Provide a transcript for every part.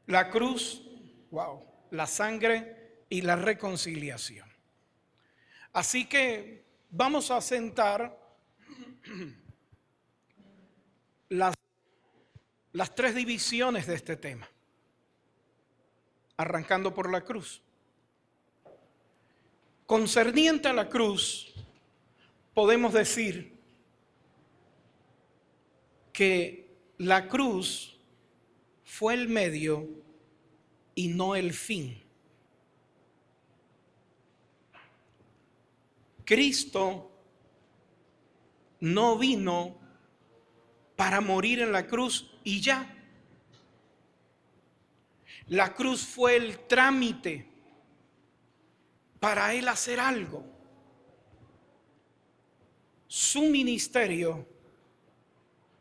La cruz, wow, la sangre y la reconciliación. Así que vamos a sentar las tres divisiones de este tema, arrancando por la cruz. Concerniente a la cruz, podemos decir que la cruz fue el medio y no el fin. Cristo no vino para morir en la cruz y ya. La cruz fue el trámite para Él hacer algo. Su ministerio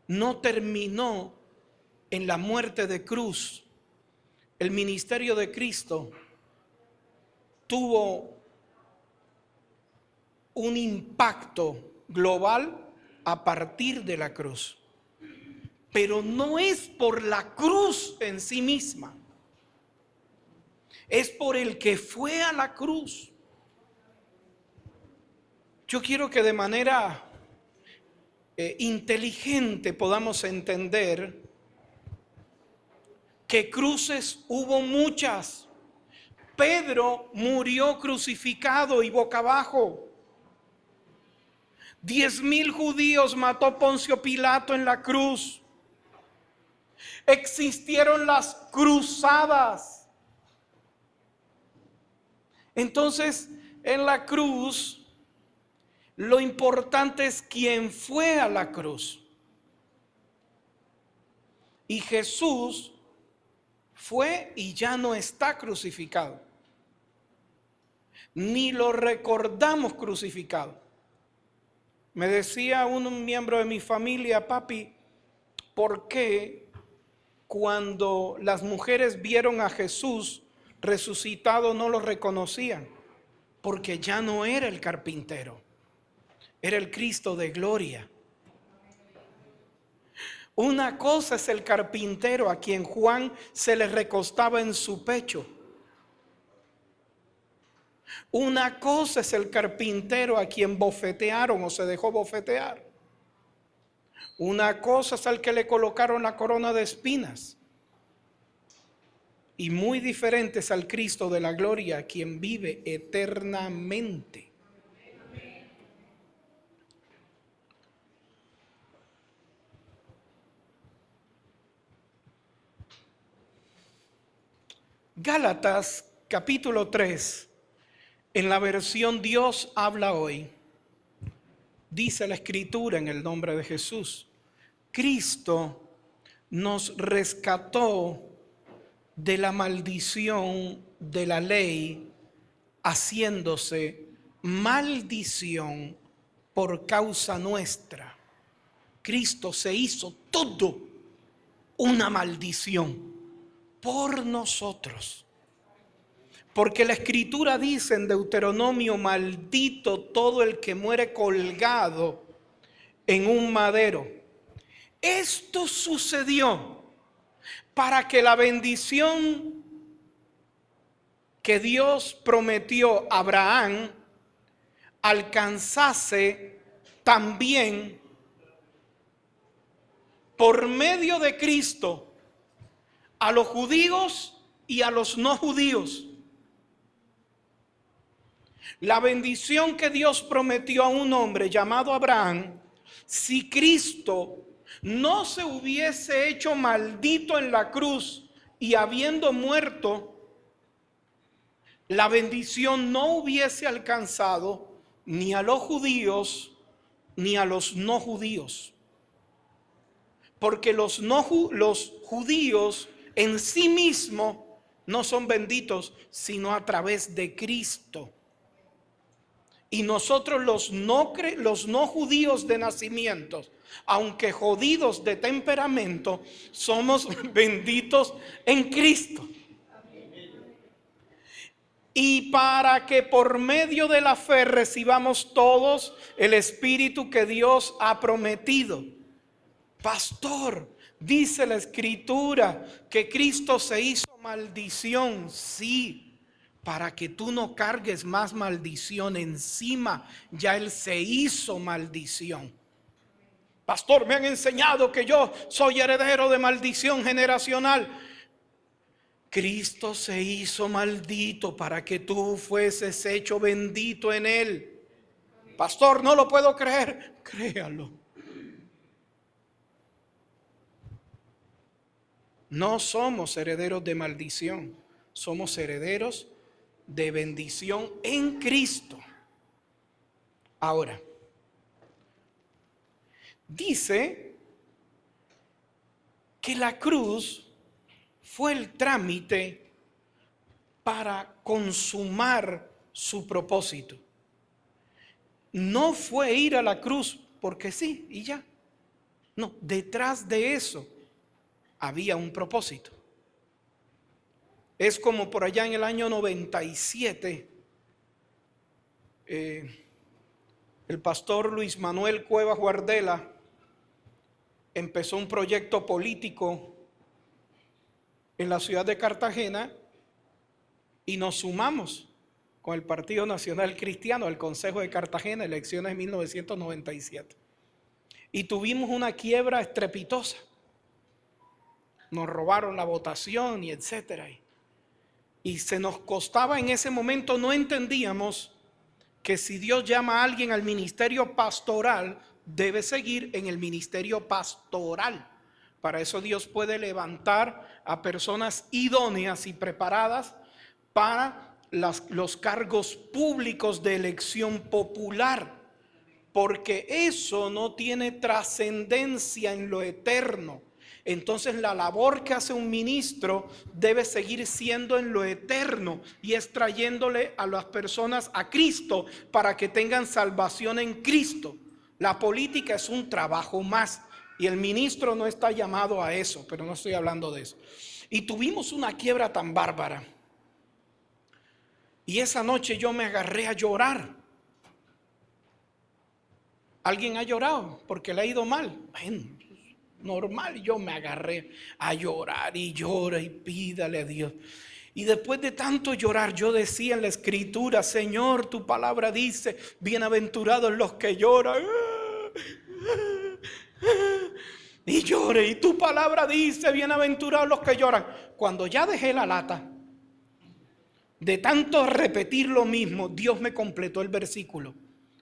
no terminó en la muerte de cruz. El ministerio de Cristo tuvo un impacto global a partir de la cruz. Pero no es por la cruz en sí misma. Es por el que fue a la cruz. Yo quiero que de manera inteligente podamos entender que cruces hubo muchas. Pedro murió crucificado y boca abajo. 10,000 judíos mató Poncio Pilato en la cruz. Existieron las cruzadas. Entonces, en la cruz, lo importante es quién fue a la cruz. Y Jesús fue y ya no está crucificado. Ni lo recordamos crucificado. Me decía un miembro de mi familia, papi, ¿por qué cuando las mujeres vieron a Jesús resucitado no lo reconocían? Porque ya no era el carpintero, era el Cristo de gloria. Una cosa es el carpintero a quien Juan se le recostaba en su pecho. Una cosa es el carpintero a quien bofetearon o se dejó bofetear. Una cosa es al que le colocaron la corona de espinas. Y muy diferente es al Cristo de la gloria, quien vive eternamente. Gálatas capítulo 3. En la versión Dios habla hoy, dice la Escritura en el nombre de Jesús: Cristo nos rescató de la maldición de la ley, haciéndose maldición por causa nuestra. Cristo se hizo todo una maldición por nosotros. Porque la Escritura dice en Deuteronomio: maldito todo el que muere colgado en un madero. Esto sucedió para que la bendición que Dios prometió a Abraham alcanzase también por medio de Cristo a los judíos y a los no judíos. La bendición que Dios prometió a un hombre llamado Abraham, si Cristo no se hubiese hecho maldito en la cruz y habiendo muerto, la bendición no hubiese alcanzado ni a los judíos ni a los no judíos. Porque los judíos en sí mismos no son benditos sino a través de Cristo. Y nosotros los no judíos de nacimiento, aunque jodidos de temperamento, somos benditos en Cristo. Y para que por medio de la fe recibamos todos el Espíritu que Dios ha prometido. Pastor, dice la Escritura que Cristo se hizo Maldición, sí, para que tú no cargues más maldición encima. Ya Él se hizo maldición. Pastor, me han enseñado que yo soy heredero de maldición generacional. Cristo se hizo maldito para que tú fueses hecho bendito en Él. Pastor, no lo puedo creer. Créalo. No somos herederos de maldición, somos herederos de bendición en Cristo. Ahora, dice que la cruz fue el trámite para consumar su propósito. No fue ir a la cruz porque sí y ya. No, detrás de eso había un propósito. Es como por allá en el año 97, el pastor Luis Manuel Cuevas Guardela empezó un proyecto político en la ciudad de Cartagena y nos sumamos con el Partido Nacional Cristiano al Consejo de Cartagena, elecciones de 1997. Y tuvimos una quiebra estrepitosa. Nos robaron la votación y etcétera. Y se nos costaba en ese momento, no entendíamos que si Dios llama a alguien al ministerio pastoral, debe seguir en el ministerio pastoral. Para eso Dios puede levantar a personas idóneas y preparadas para los cargos públicos de elección popular, porque eso no tiene trascendencia en lo eterno. Entonces la labor que hace un ministro debe seguir siendo en lo eterno y es trayéndole a las personas a Cristo para que tengan salvación en Cristo. La política es un trabajo más y el ministro no está llamado a eso, pero no estoy hablando de eso. Y tuvimos una quiebra tan bárbara. Y esa noche yo me agarré a llorar. ¿Alguien ha llorado porque le ha ido mal? Bueno, normal, yo me agarré a llorar y llora y pídale a Dios. Y después de tanto llorar, yo decía en la escritura: Señor, tu palabra dice, bienaventurados los que lloran. Y lloré, y tu palabra dice, bienaventurados los que lloran. Cuando ya dejé la lata, de tanto repetir lo mismo, Dios me completó el versículo.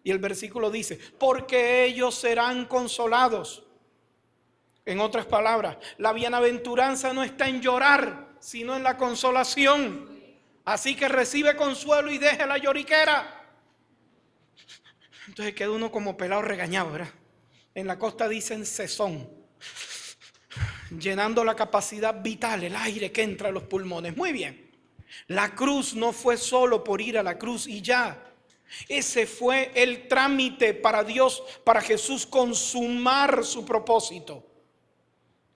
Y el versículo dice, porque ellos serán consolados. En otras palabras, la bienaventuranza no está en llorar, sino en la consolación. Así que recibe consuelo y deje la lloriquera. Entonces queda uno como pelado regañado, ¿verdad? En la costa dicen cesón, llenando la capacidad vital, el aire que entra a los pulmones. Muy bien. La cruz no fue solo por ir a la cruz y ya. Ese fue el trámite para Dios, para Jesús consumar su propósito.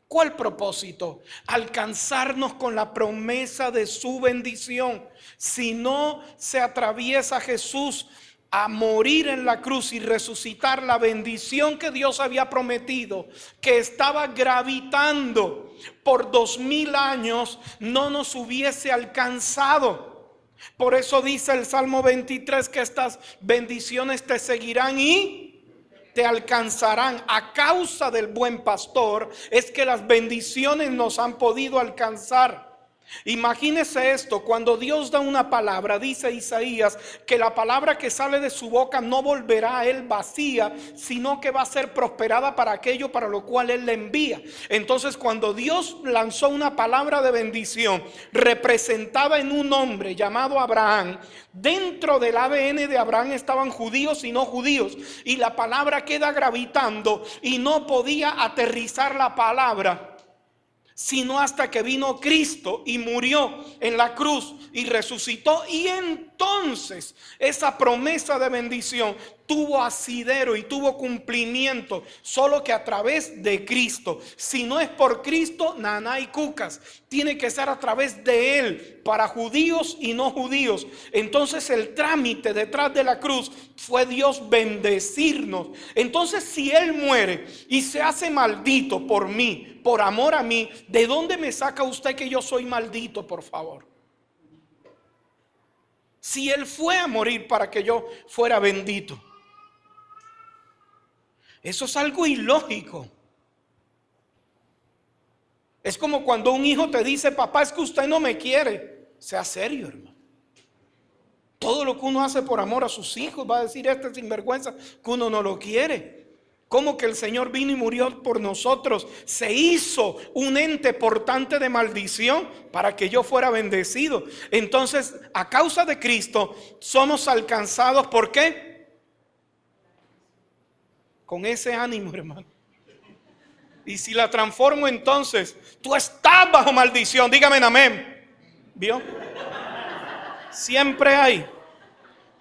¿Cuál propósito? Alcanzarnos con la promesa de su bendición. Si no se atraviesa Jesús a morir en la cruz y resucitar, la bendición que Dios había prometido, que estaba gravitando por 2000 años, no nos hubiese alcanzado. Por eso dice el Salmo 23 que estas bendiciones te seguirán y te alcanzarán. A causa del buen pastor es que las bendiciones nos han podido alcanzar. Imagínese esto: cuando Dios da una palabra, dice Isaías que la palabra que sale de su boca no volverá a él vacía, sino que va a ser prosperada para aquello para lo cual él le envía. Entonces, cuando Dios lanzó una palabra de bendición representada en un hombre llamado Abraham, dentro del ADN de Abraham estaban judíos y no judíos, y la palabra queda gravitando y no podía aterrizar la palabra sino hasta que vino Cristo y murió en la cruz y resucitó. Y entonces esa promesa de bendición tuvo asidero y tuvo cumplimiento solo que a través de Cristo. Si no es por Cristo, naná y cucas. Tiene que ser a través de Él, para judíos y no judíos. Entonces el trámite detrás de la cruz fue Dios bendecirnos. Entonces si Él muere y se hace maldito por mí, por amor a mí, ¿de dónde me saca usted que yo soy maldito, por favor? Si Él fue a morir para que yo fuera bendito. Eso es algo ilógico. Es como cuando un hijo te dice: papá, es que usted no me quiere. Sea serio, hermano. Todo lo que uno hace por amor a sus hijos, va a decir este sinvergüenza que uno no lo quiere. Como que el Señor vino y murió por nosotros, se hizo un ente portante de maldición para que yo fuera bendecido. Entonces, a causa de Cristo somos alcanzados. ¿Por qué? Con ese ánimo, hermano. Y si la transformo, entonces tú estás bajo maldición. Dígame amén. ¿Vio? Siempre hay,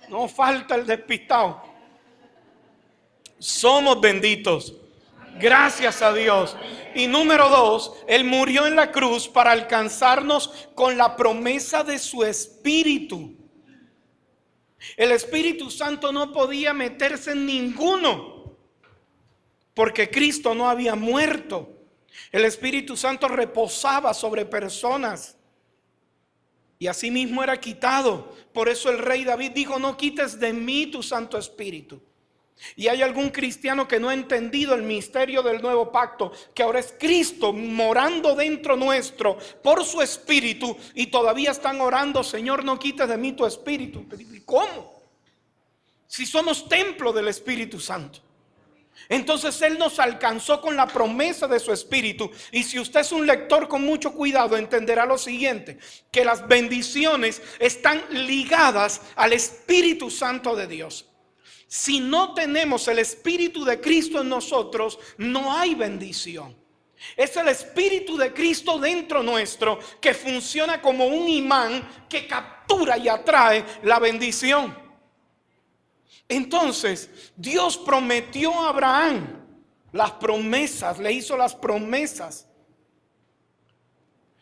no falta el despistado. Somos benditos, gracias a Dios. Y número 2, Él murió en la cruz para alcanzarnos con la promesa de su Espíritu. El Espíritu Santo no podía meterse en ninguno, porque Cristo no había muerto. El Espíritu Santo reposaba sobre personas y así mismo era quitado. Por eso el rey David dijo: no quites de mí tu Santo Espíritu. Y hay algún cristiano que no ha entendido el misterio del nuevo pacto, que ahora es Cristo morando dentro nuestro por su Espíritu, y todavía están orando: Señor, no quites de mí tu Espíritu. ¿Y cómo? Si somos templo del Espíritu Santo. Entonces Él nos alcanzó con la promesa de su Espíritu. Y si usted es un lector con mucho cuidado, entenderá lo siguiente: que las bendiciones están ligadas al Espíritu Santo de Dios. Si no tenemos el Espíritu de Cristo en nosotros, no hay bendición. Es el Espíritu de Cristo dentro nuestro que funciona como un imán que captura y atrae la bendición. Entonces, Dios prometió a Abraham las promesas, le hizo las promesas.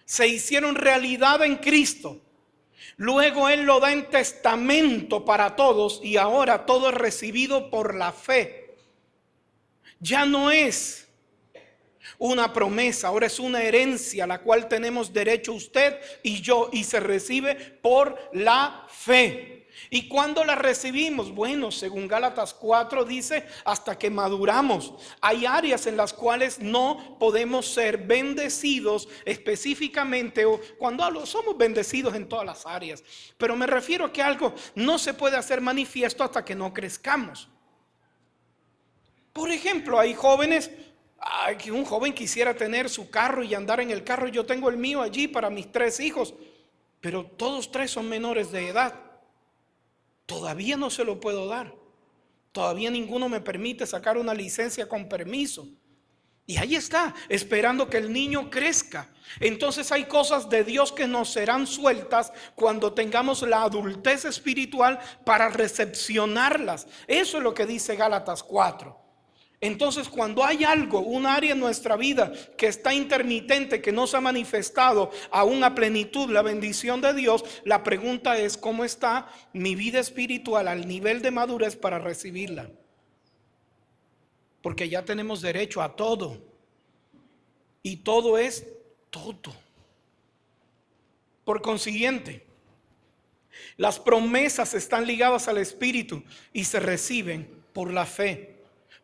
Se hicieron realidad en Cristo. Luego Él lo da en testamento para todos, y ahora todo es recibido por la fe. Ya no es una promesa, ahora es una herencia a la cual tenemos derecho usted y yo, y se recibe por la fe. ¿Y cuándo la recibimos? Bueno, según Gálatas 4 dice: hasta que maduramos. Hay áreas en las cuales no podemos ser bendecidos específicamente, o cuando somos bendecidos en todas las áreas, pero me refiero a que algo no se puede hacer manifiesto hasta que no crezcamos. Por ejemplo, hay jóvenes, que un joven quisiera tener su carro y andar en el carro. Yo tengo el mío allí para mis 3 hijos, pero todos 3 son menores de edad. Todavía no se lo puedo dar. Todavía ninguno me permite sacar una licencia con permiso. Y ahí está, esperando que el niño crezca. Entonces hay cosas de Dios que nos serán sueltas cuando tengamos la adultez espiritual para recepcionarlas. Eso es lo que dice Gálatas 4. Entonces, cuando hay algo, un área en nuestra vida que está intermitente, que no se ha manifestado aún a plenitud la bendición de Dios, la pregunta es: ¿cómo está mi vida espiritual al nivel de madurez para recibirla? Porque ya tenemos derecho a todo, y todo es todo. Por consiguiente, las promesas están ligadas al Espíritu y se reciben por la fe.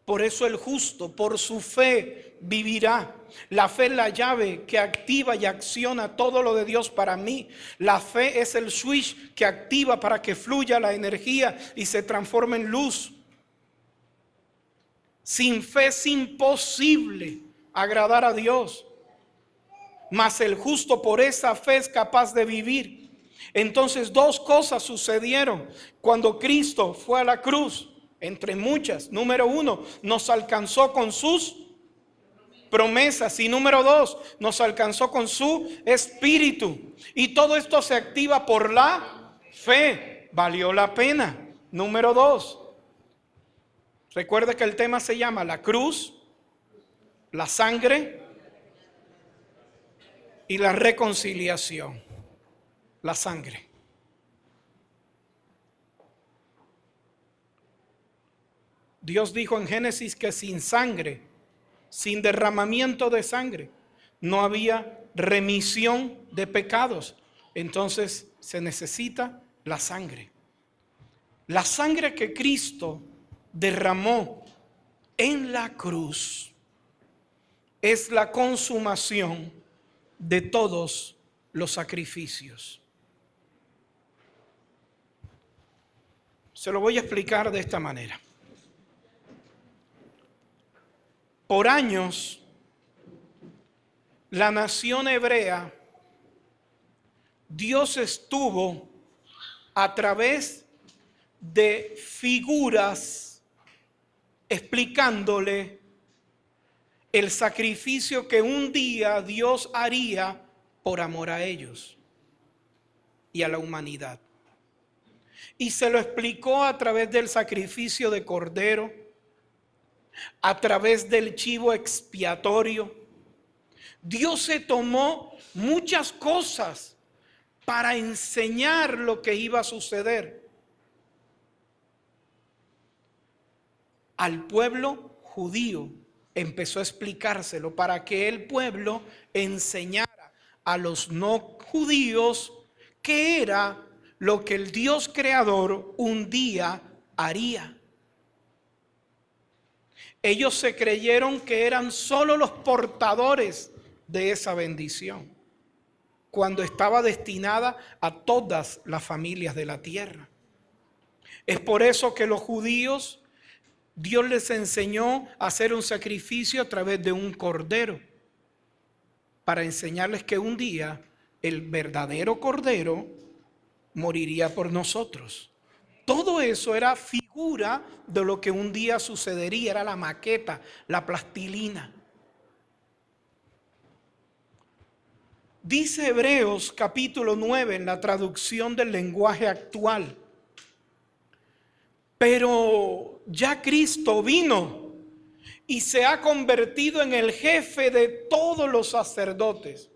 Por eso el justo, por su fe, vivirá. La fe es la llave que activa y acciona todo lo de Dios para mí. La fe es el switch que activa para que fluya la energía y se transforme en luz. Sin fe es imposible agradar a Dios, mas el justo por esa fe es capaz de vivir. Entonces, 2 cosas sucedieron cuando Cristo fue a la cruz, entre muchas. Número 1, nos alcanzó con sus promesas, y número 2, nos alcanzó con su Espíritu. Y todo esto se activa por la fe. Valió la pena. Número 2, Recuerde que el tema se llama la cruz, la sangre y la reconciliación. La sangre. Dios dijo en Génesis que sin sangre, sin derramamiento de sangre, no había remisión de pecados. Entonces se necesita la sangre. La sangre que Cristo derramó en la cruz es la consumación de todos los sacrificios. Se lo voy a explicar de esta manera. Por años, la nación hebrea, Dios estuvo a través de figuras explicándole el sacrificio que un día Dios haría por amor a ellos y a la humanidad. Y se lo explicó a través del sacrificio de cordero, a través del chivo expiatorio. Dios se tomó muchas cosas para enseñar lo que iba a suceder al pueblo judío. Empezó a explicárselo para que el pueblo enseñara a los no judíos qué era lo que el Dios creador un día haría. Ellos se creyeron que eran solo los portadores de esa bendición, cuando estaba destinada a todas las familias de la tierra. Es por eso que los judíos, Dios les enseñó a hacer un sacrificio a través de un cordero, para enseñarles que un día el verdadero cordero moriría por nosotros. Todo eso era figura de lo que un día sucedería, era la maqueta, la plastilina. Dice Hebreos capítulo 9 en la traducción del lenguaje actual: pero ya Cristo vino y se ha convertido en el jefe de todos los sacerdotes.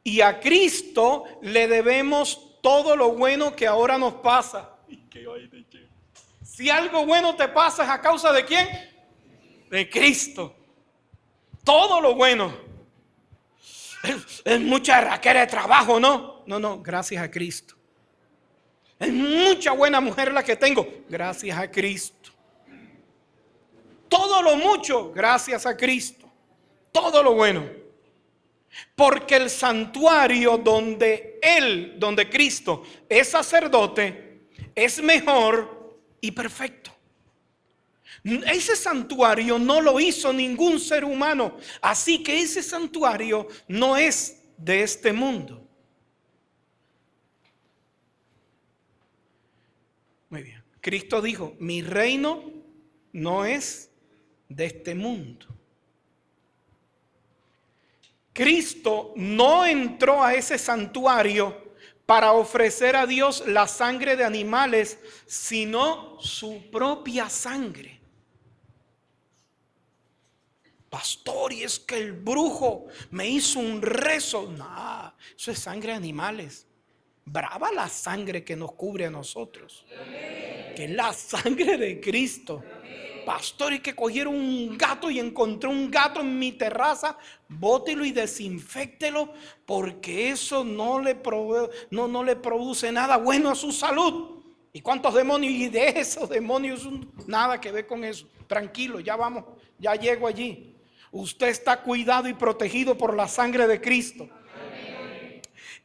Y a Cristo le debemos todo lo bueno que ahora nos pasa. Si algo bueno te pasa, ¿es a causa de quién? De Cristo. Todo lo bueno. Es mucha raquera de trabajo, ¿no? No, gracias a Cristo. Es mucha buena mujer la que tengo, gracias a Cristo. Todo lo mucho, gracias a Cristo. Todo lo bueno. Porque el santuario donde Cristo es sacerdote, es mejor y perfecto. Ese santuario no lo hizo ningún ser humano, así que ese santuario no es de este mundo. Muy bien. Cristo dijo: mi reino no es de este mundo. Cristo no entró a ese santuario para ofrecer a Dios la sangre de animales, sino su propia sangre. Pastor, y es que el brujo me hizo un rezo. No, eso es sangre de animales. Brava la sangre que nos cubre a nosotros, que es la sangre de Cristo. Pastor, y que cogieron un gato y encontré un gato en mi terraza, bótelo y desinféctelo, porque eso no le produce nada bueno a su salud. ¿Y cuántos demonios? Y de esos demonios nada que ver con eso. Tranquilo, ya vamos, ya llego allí. Usted está cuidado y protegido por la sangre de Cristo.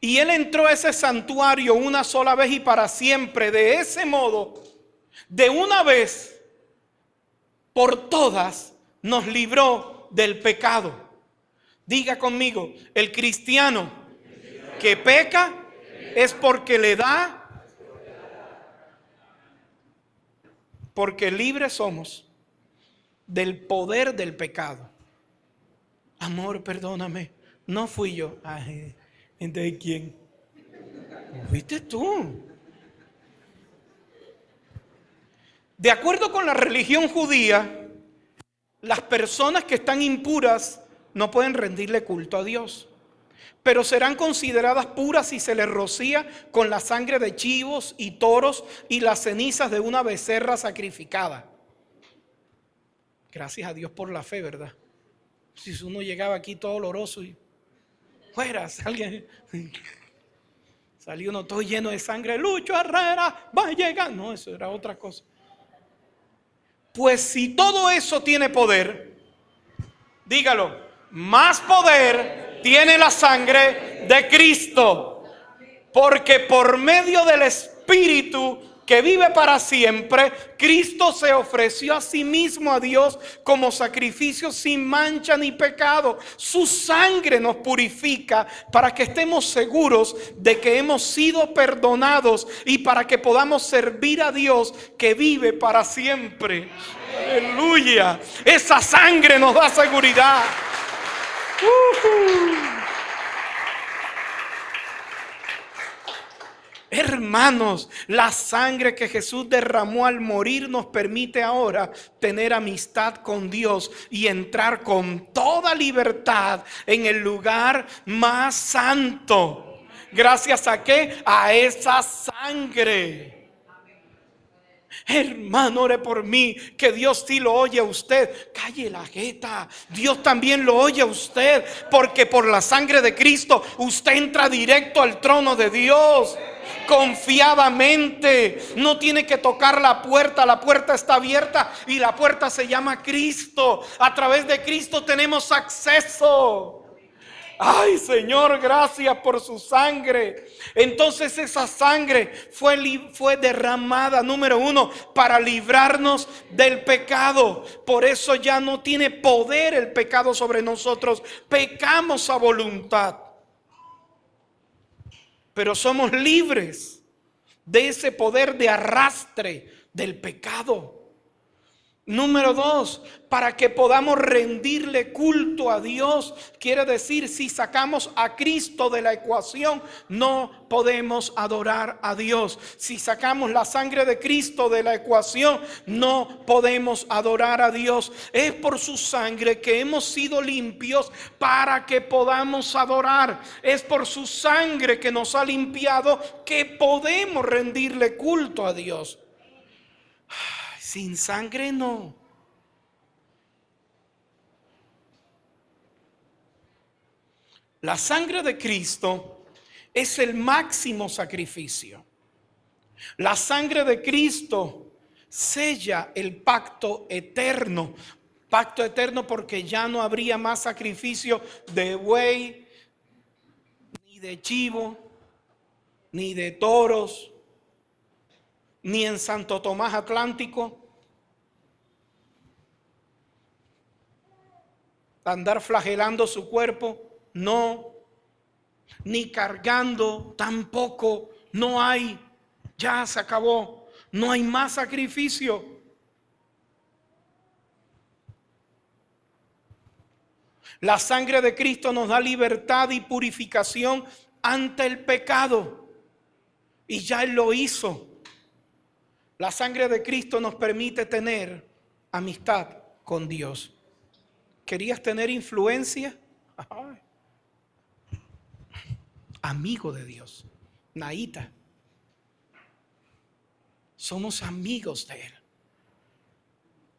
Y Él entró a ese santuario una sola vez y para siempre. De ese modo, de una vez por todas, nos libró del pecado. Diga conmigo: el cristiano que peca es porque le da, porque libres somos del poder del pecado. Amor, perdóname, no fui yo. Ay, ¿entonces quién? ¿Fuiste tú? De acuerdo con la religión judía, las personas que están impuras no pueden rendirle culto a Dios, pero serán consideradas puras si se les rocía con la sangre de chivos y toros y las cenizas de una becerra sacrificada. Gracias a Dios por la fe, ¿verdad? Si uno llegaba aquí todo oloroso y fuera, salió uno todo lleno de sangre, Lucho Herrera va a llegar. No, eso era otra cosa. Pues si todo eso tiene poder, dígalo, más poder tiene la sangre de Cristo. Porque por medio del Espíritu que vive para siempre, Cristo se ofreció a sí mismo a Dios como sacrificio sin mancha ni pecado. Su sangre nos purifica para que estemos seguros de que hemos sido perdonados y para que podamos servir a Dios que vive para siempre. Aleluya. Esa sangre nos da seguridad. Hermanos, la sangre que Jesús derramó al morir nos permite ahora tener amistad con Dios y entrar con toda libertad en el lugar más santo. ¿Gracias a qué? A esa sangre. Hermano, ore por mí, que Dios sí lo oye a usted. Calle la jeta, Dios también lo oye a usted, porque por la sangre de Cristo usted entra directo al trono de Dios. Confiadamente, no tiene que tocar la puerta está abierta y la puerta se llama Cristo. A través de Cristo tenemos acceso. Ay, Señor, gracias por su sangre. Entonces esa sangre fue derramada, número uno, para librarnos del pecado. Por eso ya no tiene poder el pecado sobre nosotros. Pecamos a voluntad, pero somos libres de ese poder de arrastre del pecado. Número dos, para que podamos rendirle culto a Dios. Quiere decir, si sacamos a Cristo de la ecuación, no podemos adorar a Dios. Si sacamos la sangre de Cristo de la ecuación, no podemos adorar a Dios. Es por su sangre que hemos sido limpios para que podamos adorar. Es por su sangre que nos ha limpiado que podemos rendirle culto a Dios. Sin sangre no. La sangre de Cristo es el máximo sacrificio. La sangre de Cristo sella el pacto eterno. Pacto eterno porque ya no habría más sacrificio de buey, ni de chivo, ni de toros, ni en Santo Tomás Atlántico. Andar flagelando su cuerpo, no. Ni cargando, tampoco. No hay, ya se acabó. No hay más sacrificio. La sangre de Cristo nos da libertad y purificación ante el pecado. Y ya Él lo hizo. La sangre de Cristo nos permite tener amistad con Dios. ¿Querías tener influencia? Ay. Amigo de Dios. Naíta. Somos amigos de Él.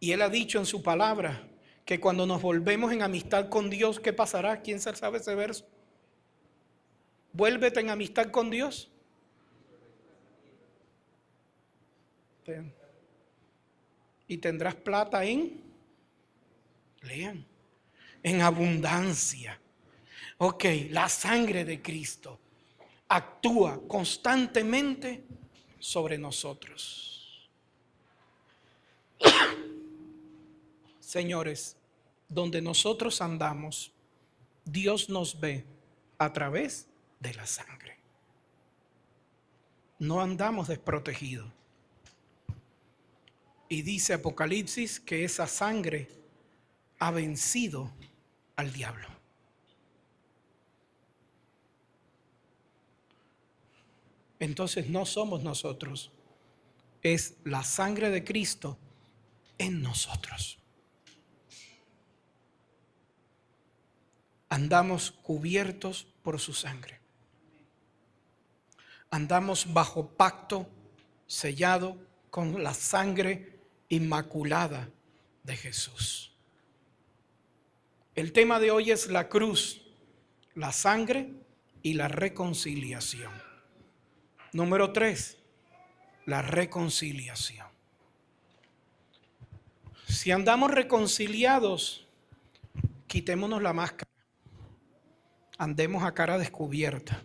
Y Él ha dicho en su palabra que cuando nos volvemos en amistad con Dios, ¿qué pasará? ¿Quién sabe ese verso? Vuélvete en amistad con Dios. Y tendrás plata lean, en abundancia. Ok, la sangre de Cristo actúa constantemente sobre nosotros. Señores, donde nosotros andamos, Dios nos ve a través de la sangre. No andamos desprotegidos. Y dice Apocalipsis que esa sangre ha vencido al diablo. Entonces no somos nosotros es la sangre de Cristo en nosotros. Andamos cubiertos por su sangre. Andamos bajo pacto sellado con la sangre inmaculada de Jesús. El tema de hoy es la cruz, la sangre y la reconciliación. Número 3, la reconciliación. Si andamos reconciliados, quitémonos la máscara. Andemos a cara descubierta.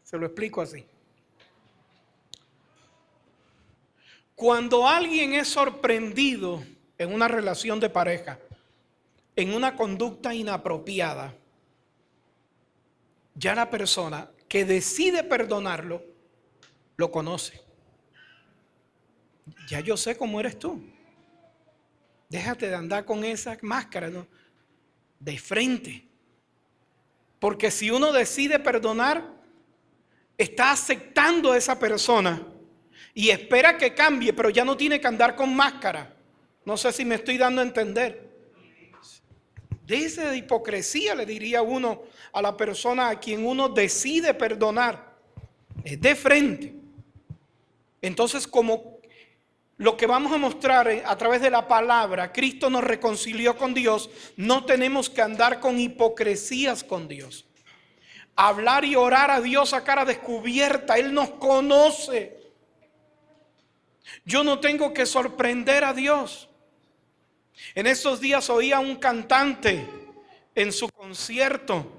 Se lo explico así. Cuando alguien es sorprendido en una relación de pareja, en una conducta inapropiada, ya la persona que decide perdonarlo, lo conoce. Ya yo sé cómo eres tú. Déjate de andar con esa máscara, ¿no? De frente. Porque si uno decide perdonar, está aceptando a esa persona y espera que cambie, pero ya no tiene que andar con máscara. No sé si me estoy dando a entender. De hipocresía le diría uno a la persona a quien uno decide perdonar. Es de frente. Entonces, como lo que vamos a mostrar a través de la palabra, Cristo nos reconcilió con Dios, no tenemos que andar con hipocresías con Dios. Hablar y orar a Dios a cara descubierta. Él nos conoce. Yo no tengo que sorprender a Dios. En estos días oía a un cantante en su concierto,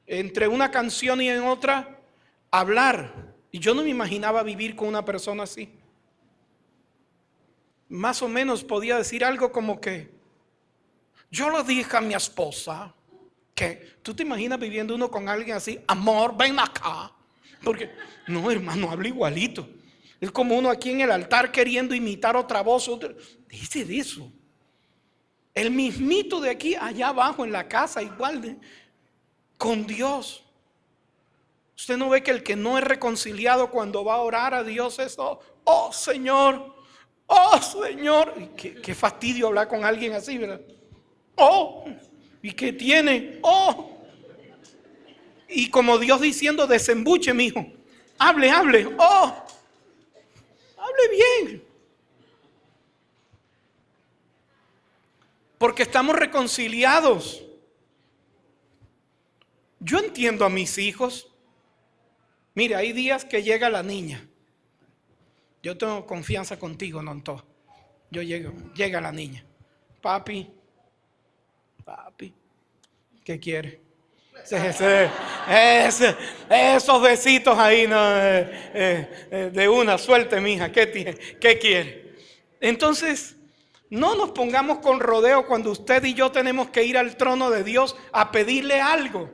entre una canción y en otra, hablar. Y yo no me imaginaba vivir con una persona así. Más o menos podía decir algo como que yo le dije a mi esposa que tú te imaginas viviendo uno con alguien así, amor, ven acá. Porque, no, hermano, habla igualito. Es como uno aquí en el altar queriendo imitar otra voz. Dice de eso. El mismito de aquí, allá abajo en la casa, igual con Dios. Usted no ve que el que no es reconciliado cuando va a orar a Dios es, oh Señor, oh Señor. Y qué fastidio hablar con alguien así, ¿verdad? Oh, ¿y qué tiene? Oh. Y como Dios diciendo, desembuche, mijo. Hable, oh. Hable bien. Porque estamos reconciliados. Yo entiendo a mis hijos. Mire, hay días que llega la niña. Yo tengo confianza contigo, Nonto. Llega la niña. Papi, ¿qué quiere? Esos besitos ahí, no, de una, suelte, mija, ¿qué quiere? Entonces, no nos pongamos con rodeo cuando usted y yo tenemos que ir al trono de Dios a pedirle algo.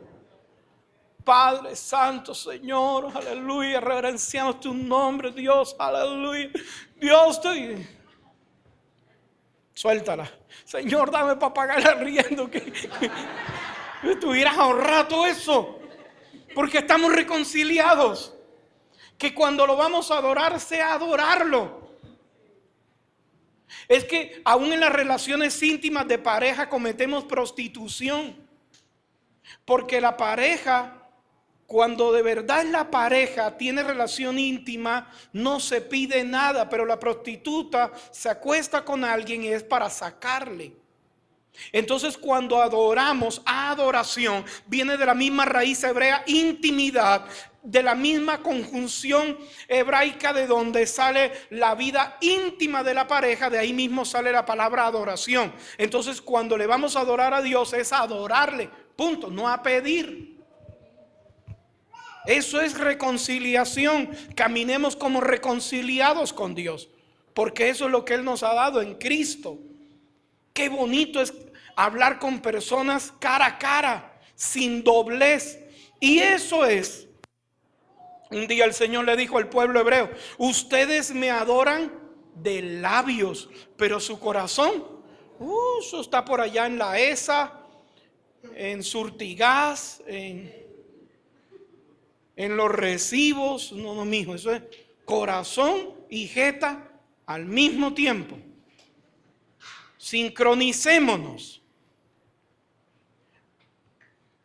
Padre Santo, Señor, aleluya, reverenciamos tu nombre, Dios, aleluya. Dios, suéltala. Señor, dame para pagar el arriendo, que estuvieras ahorrado todo eso. Porque estamos reconciliados. Que cuando lo vamos a adorar, sea adorarlo. Es que aún en las relaciones íntimas de pareja cometemos prostitución. Porque la pareja, cuando de verdad la pareja tiene relación íntima, no se pide nada, pero la prostituta se acuesta con alguien y es para sacarle. Entonces, cuando adoramos, adoración viene de la misma raíz hebrea, intimidad, de la misma conjunción hebraica de donde sale la vida íntima de la pareja, de ahí mismo sale la palabra adoración. Entonces, cuando le vamos a adorar a Dios es a adorarle, punto, no a pedir. Eso es reconciliación. Caminemos como reconciliados con Dios, porque eso es lo que Él nos ha dado en Cristo. Qué bonito es hablar con personas cara a cara, sin doblez. Y eso es, un día el Señor le dijo al pueblo hebreo, ustedes me adoran de labios, pero su corazón, eso está por allá en la ESA, en Surtigás, en los recibos. No, no, mijo, eso es corazón y jeta al mismo tiempo. Sincronicémonos.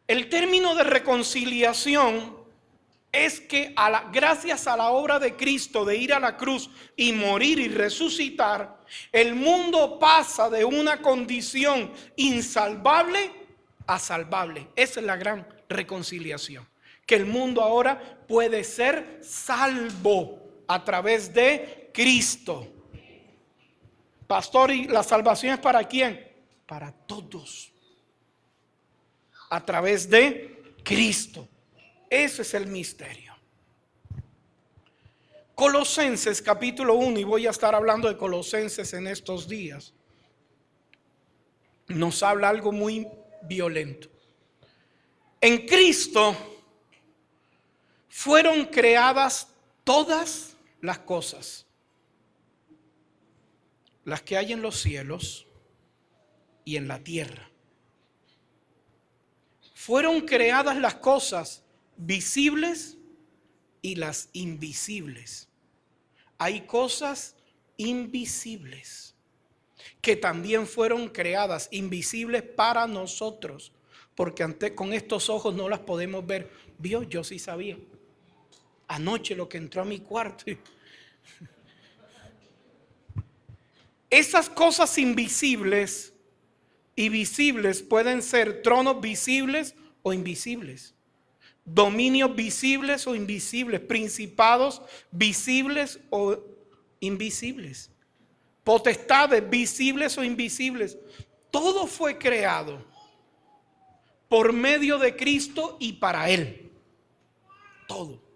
El término de reconciliación es que gracias a la obra de Cristo de ir a la cruz y morir y resucitar, el mundo pasa de una condición insalvable a salvable. Esa es la gran reconciliación. Que el mundo ahora puede ser salvo a través de Cristo. Pastor, ¿y la salvación es para quién? Para todos. A través de Cristo. Ese es el misterio. Colosenses capítulo 1, y voy a estar hablando de Colosenses en estos días, nos habla algo muy violento. En Cristo fueron creadas todas las cosas, las que hay en los cielos y en la tierra. Fueron creadas las cosas visibles y las invisibles. Hay cosas invisibles que también fueron creadas, invisibles para nosotros, porque con estos ojos no las podemos ver. ¿Vio? Yo sí sabía. Anoche lo que entró a mi cuarto. Esas cosas invisibles y visibles pueden ser tronos visibles o invisibles, dominios visibles o invisibles, principados visibles o invisibles, potestades visibles o invisibles. Todo fue creado por medio de Cristo y para Él. Todo.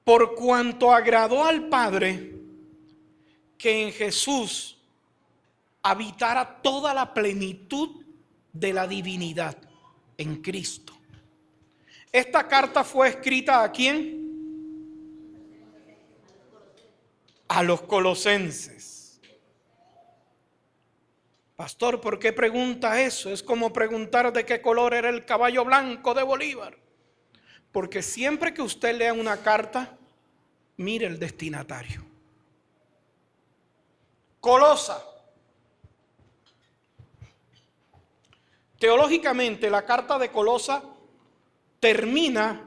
Por cuanto agradó al Padre que en Jesús habitara toda la plenitud de la divinidad en Cristo. Esta carta fue escrita ¿a quién? A los colosenses. Pastor, ¿por qué pregunta eso? Es como preguntar de qué color era el caballo blanco de Bolívar. Porque siempre que usted lea una carta, mire el destinatario. Colosa. Teológicamente, la carta de Colosa termina,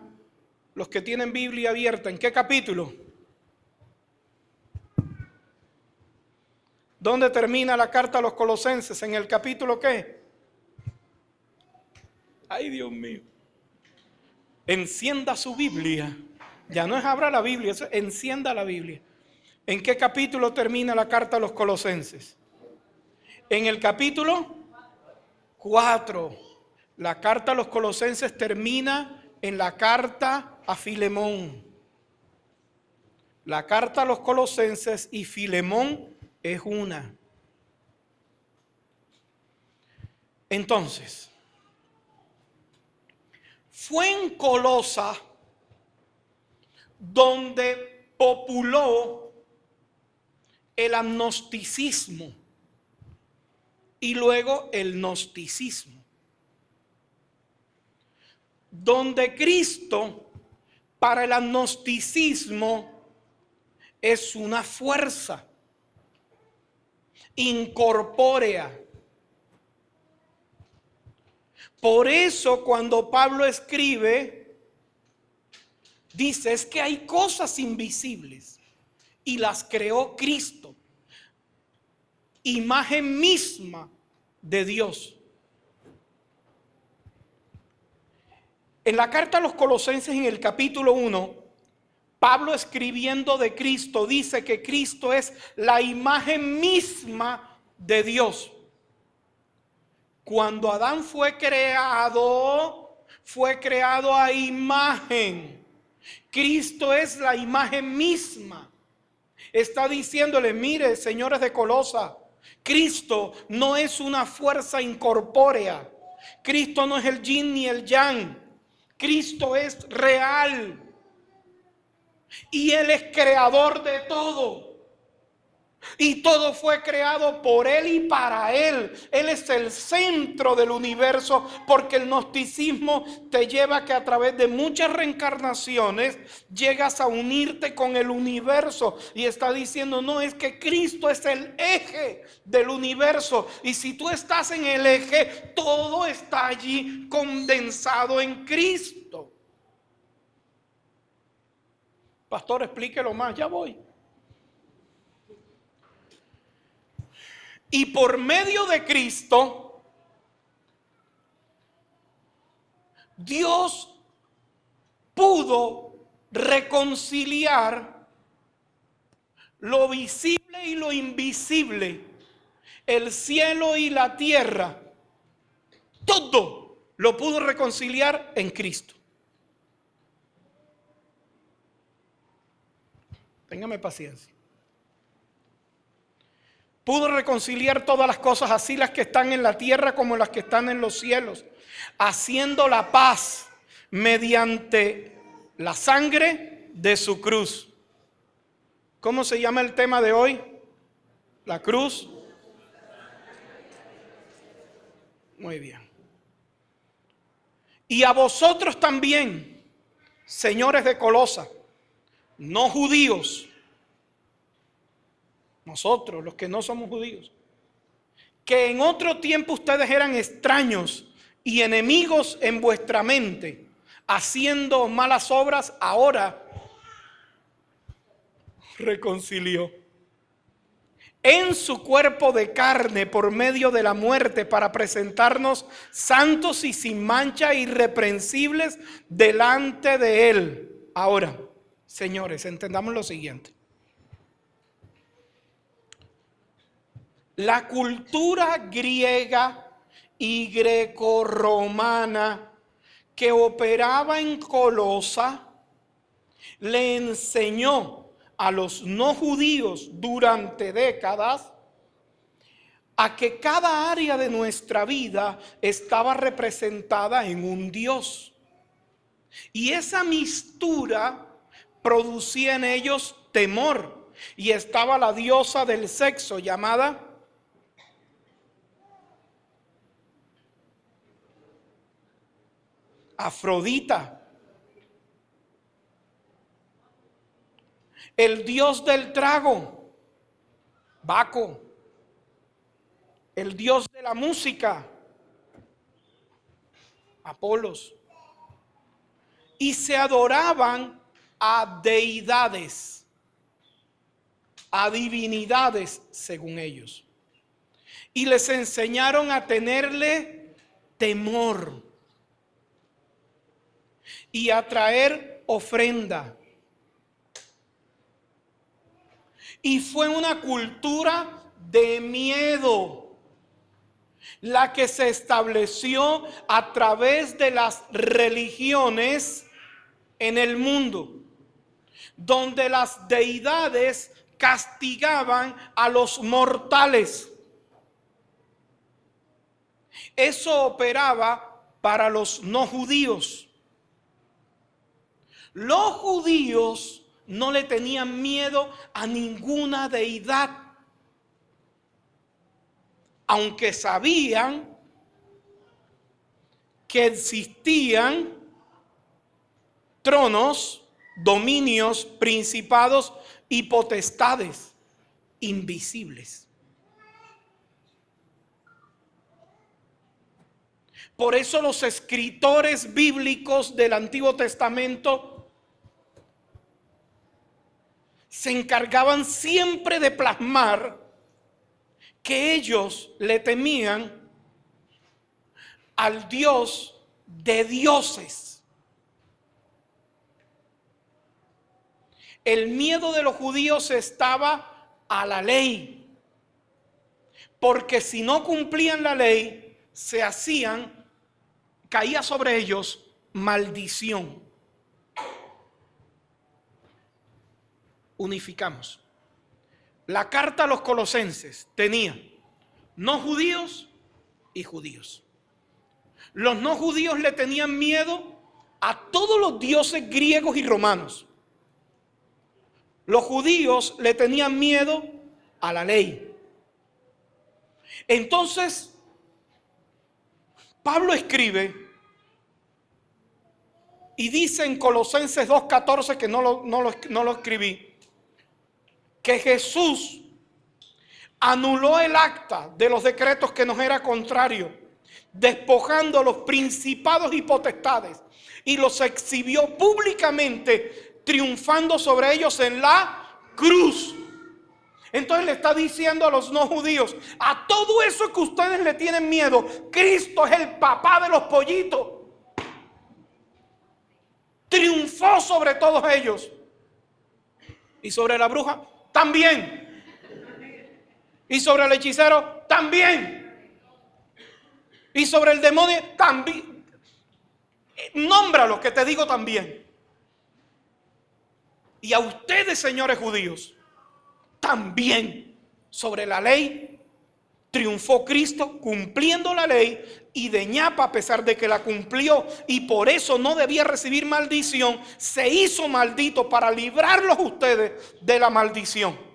los que tienen Biblia abierta, ¿en qué capítulo? ¿Dónde termina la carta a los colosenses? ¿En el capítulo qué? Ay, Dios mío. Encienda su Biblia. Ya no es abra la Biblia, es encienda la Biblia. ¿En qué capítulo termina la carta a los colosenses? En el capítulo 4. La carta a los colosenses termina en la carta a Filemón. La carta a los colosenses y Filemón es una. Entonces, fue en Colosa donde populó el agnosticismo y luego el gnosticismo, donde Cristo para el agnosticismo es una fuerza incorpórea. Por eso cuando Pablo escribe, dice es que hay cosas invisibles y las creó Cristo, imagen misma de Dios. En la carta a los colosenses en el capítulo 1, Pablo escribiendo de Cristo dice que Cristo es la imagen misma de Dios. Cuando Adán fue creado a imagen. Cristo es la imagen misma. Está diciéndole, mire, señores de Colosa, Cristo no es una fuerza incorpórea. Cristo no es el yin ni el yang. Cristo es real. Y Él es creador de todo. Y todo fue creado por Él y para Él. Él es el centro del universo, porque el gnosticismo te lleva a que a través de muchas reencarnaciones llegas a unirte con el universo. Y está diciendo, no, es que Cristo es el eje del universo. Y si tú estás en el eje, todo está allí condensado en Cristo. Pastor, explíquelo más, ya voy. Y por medio de Cristo, Dios pudo reconciliar lo visible y lo invisible, el cielo y la tierra. Todo lo pudo reconciliar en Cristo. Téngame paciencia. Pudo reconciliar todas las cosas, así las que están en la tierra como las que están en los cielos, haciendo la paz mediante la sangre de su cruz. ¿Cómo se llama el tema de hoy? La cruz. Muy bien. Y a vosotros también, señores de Colosa, no judíos, nosotros, los que no somos judíos, que en otro tiempo ustedes eran extraños y enemigos en vuestra mente, haciendo malas obras, ahora reconcilió en su cuerpo de carne por medio de la muerte, para presentarnos santos y sin mancha, irreprensibles delante de Él. Ahora, señores, entendamos lo siguiente. La cultura griega y grecorromana que operaba en Colosa le enseñó a los no judíos durante décadas a que cada área de nuestra vida estaba representada en un Dios. Y esa mistura producía en ellos temor. Y estaba la diosa del sexo llamada Afrodita. El dios del trago, Baco. El dios de la música, Apolos. Y se adoraban a deidades, a divinidades, según ellos. Y les enseñaron a tenerle temor y a traer ofrenda. Y fue una cultura de miedo la que se estableció a través de las religiones en el mundo, donde las deidades castigaban a los mortales. Eso operaba para los no judíos. Los judíos no le tenían miedo a ninguna deidad, aunque sabían que existían tronos, dominios, principados y potestades invisibles. Por eso los escritores bíblicos del Antiguo Testamento se encargaban siempre de plasmar que ellos le temían al Dios de dioses. El miedo de los judíos estaba a la ley, porque si no cumplían la ley, caía sobre ellos maldición. Unificamos. La carta a los colosenses tenía no judíos y judíos. Los no judíos le tenían miedo a todos los dioses griegos y romanos. Los judíos le tenían miedo a la ley. Entonces, Pablo escribe y dice en Colosenses 2:14, que no lo escribí, que Jesús anuló el acta de los decretos que nos era contrario, despojando a los principados y potestades, y los exhibió públicamente, triunfando sobre ellos en la cruz. Entonces le está diciendo a los no judíos: a todo eso que ustedes le tienen miedo, Cristo es el papá de los pollitos. Triunfó sobre todos ellos. Y sobre la bruja también. Y sobre el hechicero también. Y sobre el demonio también. Nómbralo, que te digo también. Y a ustedes, señores judíos, también sobre la ley triunfó Cristo, cumpliendo la ley, y de ñapa, a pesar de que la cumplió y por eso no debía recibir maldición, se hizo maldito para librarlos ustedes de la maldición.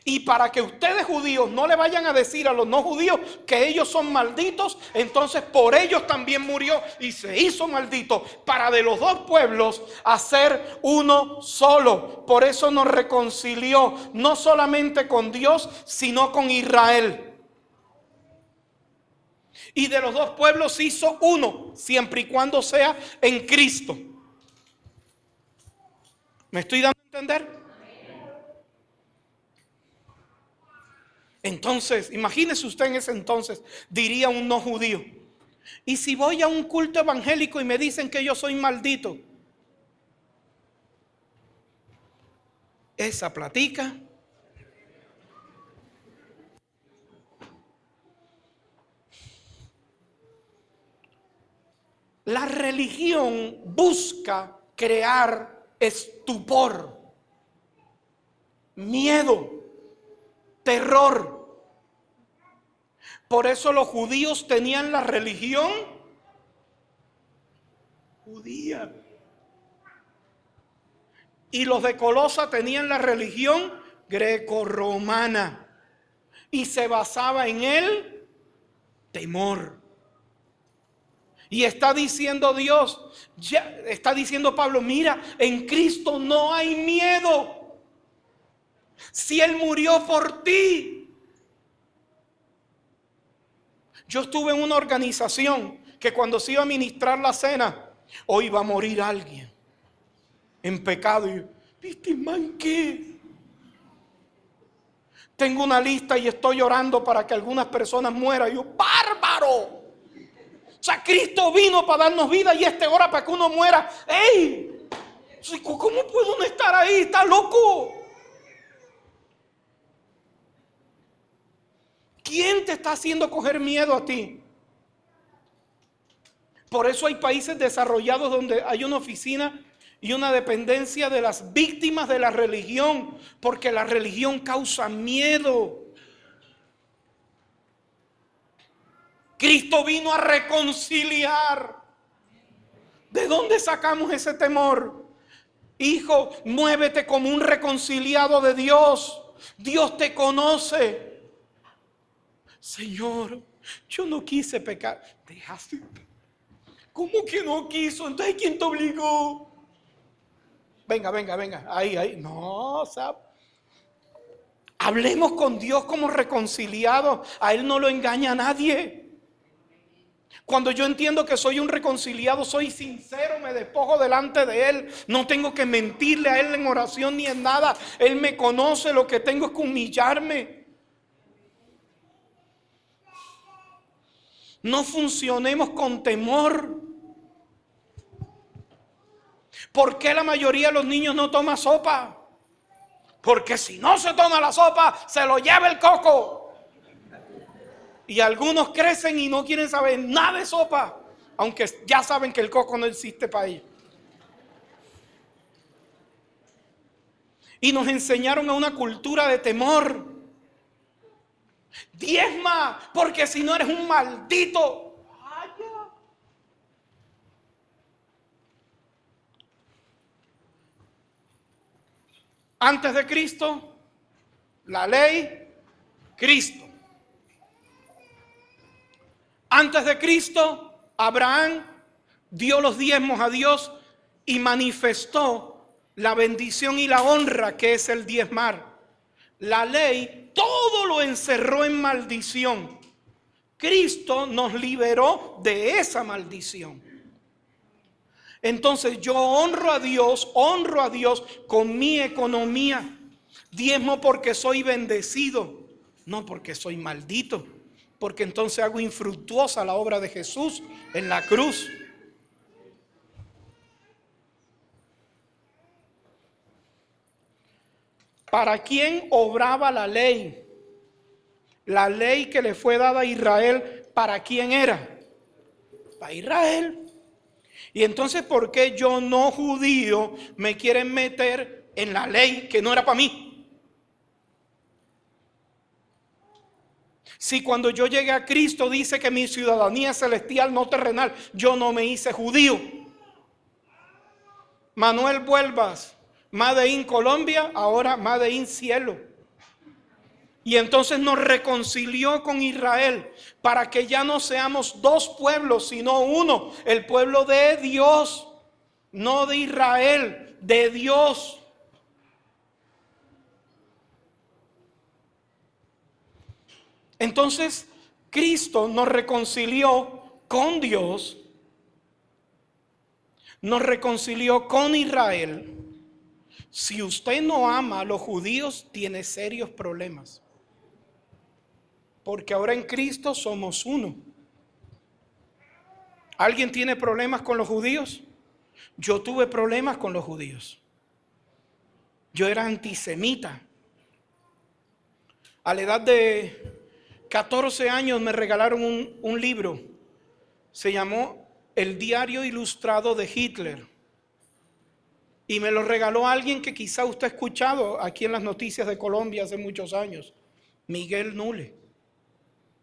Y para que ustedes judíos no le vayan a decir a los no judíos que ellos son malditos, entonces por ellos también murió y se hizo maldito, para de los dos pueblos hacer uno solo. Por eso nos reconcilió no solamente con Dios, sino con Israel. Y de los dos pueblos hizo uno, siempre y cuando sea en Cristo. ¿Me estoy dando a entender? Entonces, imagínese usted, en ese entonces diría un no judío: ¿y si voy a un culto evangélico y me dicen que yo soy maldito? Esa platica la religión busca crear estupor, miedo, terror. Por eso los judíos tenían la religión judía y los de Colosa tenían la religión grecorromana, y se basaba en el temor. Y está diciendo Dios, ya está diciendo Pablo: mira, en Cristo no hay miedo. Si Él murió por ti. Yo estuve en una organización que cuando se iba a ministrar la cena, hoy va a morir alguien en pecado. Y yo: ¿viste, man, qué? Tengo una lista y estoy orando para que algunas personas mueran. Y yo: ¡bárbaro! O sea, Cristo vino para darnos vida y ora para que uno muera. ¡Ey! ¿Cómo puede uno estar ahí? ¿Está loco? ¿Quién te está haciendo coger miedo a ti? Por eso hay países desarrollados donde hay una oficina y una dependencia de las víctimas de la religión, porque la religión causa miedo. Cristo vino a reconciliar. ¿De dónde sacamos ese temor? Hijo, muévete como un reconciliado de Dios. Dios te conoce. Señor, yo no quise pecar. Dejaste. ¿Cómo que no quiso? Entonces, ¿quién te obligó? Venga. Ahí. No, o sea, hablemos con Dios como reconciliados. A Él no lo engaña a nadie. Cuando yo entiendo que soy un reconciliado, soy sincero, me despojo delante de Él. No tengo que mentirle a Él en oración ni en nada. Él me conoce, lo que tengo es que humillarme. No funcionemos con temor. ¿Por qué la mayoría de los niños no toma sopa? Porque si no se toma la sopa, se lo lleva el coco. Y algunos crecen y no quieren saber nada de sopa, aunque ya saben que el coco no existe para ellos. Y nos enseñaron a una cultura de temor. Diezma, porque si no eres un maldito. Vaya. Antes de Cristo, la ley, Cristo. Antes de Cristo, Abraham dio los diezmos a Dios y manifestó la bendición y la honra que es el diezmar. La ley todo lo encerró en maldición. Cristo nos liberó de esa maldición. Entonces yo honro a Dios con mi economía. Diezmo porque soy bendecido, no porque soy maldito, porque entonces hago infructuosa la obra de Jesús en la cruz. ¿Para quién obraba la ley? La ley que le fue dada a Israel, ¿para quién era? Para Israel. Y entonces, ¿por qué yo no judío me quieren meter en la ley que no era para mí? Si cuando yo llegué a Cristo dice que mi ciudadanía es celestial, no terrenal, yo no me hice judío. Manuel Vuelvas, Made in Colombia, ahora Made in Cielo. Y entonces nos reconcilió con Israel para que ya no seamos dos pueblos, sino uno, el pueblo de Dios, no de Israel, de Dios. Entonces, Cristo nos reconcilió con Dios, nos reconcilió con Israel. Si usted no ama a los judíos, tiene serios problemas. Porque ahora en Cristo somos uno. ¿Alguien tiene problemas con los judíos? Yo tuve problemas con los judíos. Yo era antisemita. A la edad de 14 años me regalaron un libro. Se llamó El Diario Ilustrado de Hitler. Y me lo regaló alguien que quizá usted ha escuchado aquí en las noticias de Colombia hace muchos años. Miguel Nule.